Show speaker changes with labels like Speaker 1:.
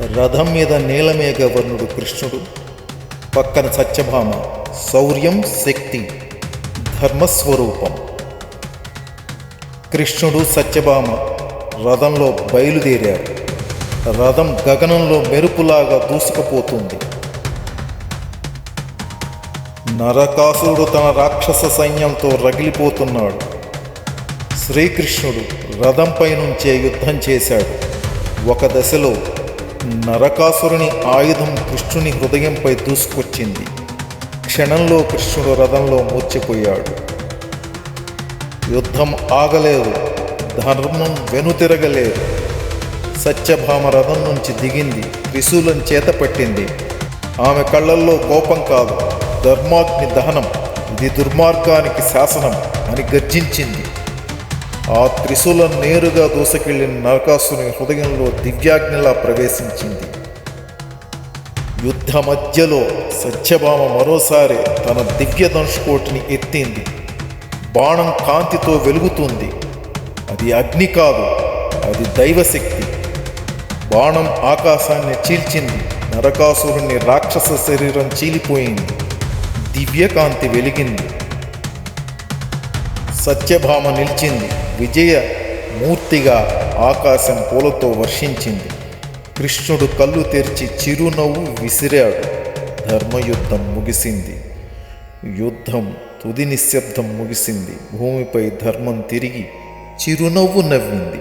Speaker 1: రథం మీద నీలమేఘవర్ణుడు కృష్ణుడు, పక్కన సత్యభామ. శౌర్యం, శక్తి, ధర్మస్వరూపం. కృష్ణుడు, సత్యభామ రథంలో బయలుదేరారు. రథం గగనంలో మెరుపులాగా దూసుకుపోతుంది. నరకాసురుడు తన రాక్షస సైన్యంతో రగిలిపోతున్నాడు. శ్రీకృష్ణుడు రథంపై నుంచే యుద్ధం చేశాడు. ఒక దశలో నరకాసురుని ఆయుధం కృష్ణుని హృదయంపై దూసుకొచ్చింది. క్షణంలో కృష్ణుడు రథంలో మూర్ఛపోయాడు. యుద్ధం ఆగలేదు, ధర్మం వెనుతిరగలేదు. సత్యభామ రథం నుంచి దిగింది, త్రిశూలం చేత పట్టింది. ఆమె కళ్ళల్లో కోపం కాదు, ధర్మాగ్ని దహనం. ఇది దుర్మార్గానికి శాసనం అని గర్జించింది. ఆ త్రిశూలం నేరుగా దూసుకెళ్లిన నరకాసుని హృదయంలో దివ్యాగ్నిలా ప్రవేశించింది. యుద్ధ మధ్యలో సత్యభామ మరోసారి తన దివ్య ధనుష్కోటిని ఎత్తింది. బాణం కాంతితో వెలుగుతుంది. అది అగ్ని కాదు, అది దైవశక్తి. బాణం ఆకాశాన్ని చీల్చింది. నరకాసురుని రాక్షస శరీరం చీలిపోయింది. దివ్యకాంతి వెలిగింది. సత్యభామ నిలిచింది. విజయ మూర్తిగా ఆకాశం పూలతో వర్షించింది. కృష్ణుడు కళ్ళు తెరిచి చిరునవ్వు విసిరాడు. ధర్మయుద్ధం ముగిసింది. యుద్ధం తుది నిశ్శబ్దం ముగిసింది. భూమిపై ధర్మం తిరిగి చిరునవ్వు నవ్వింది.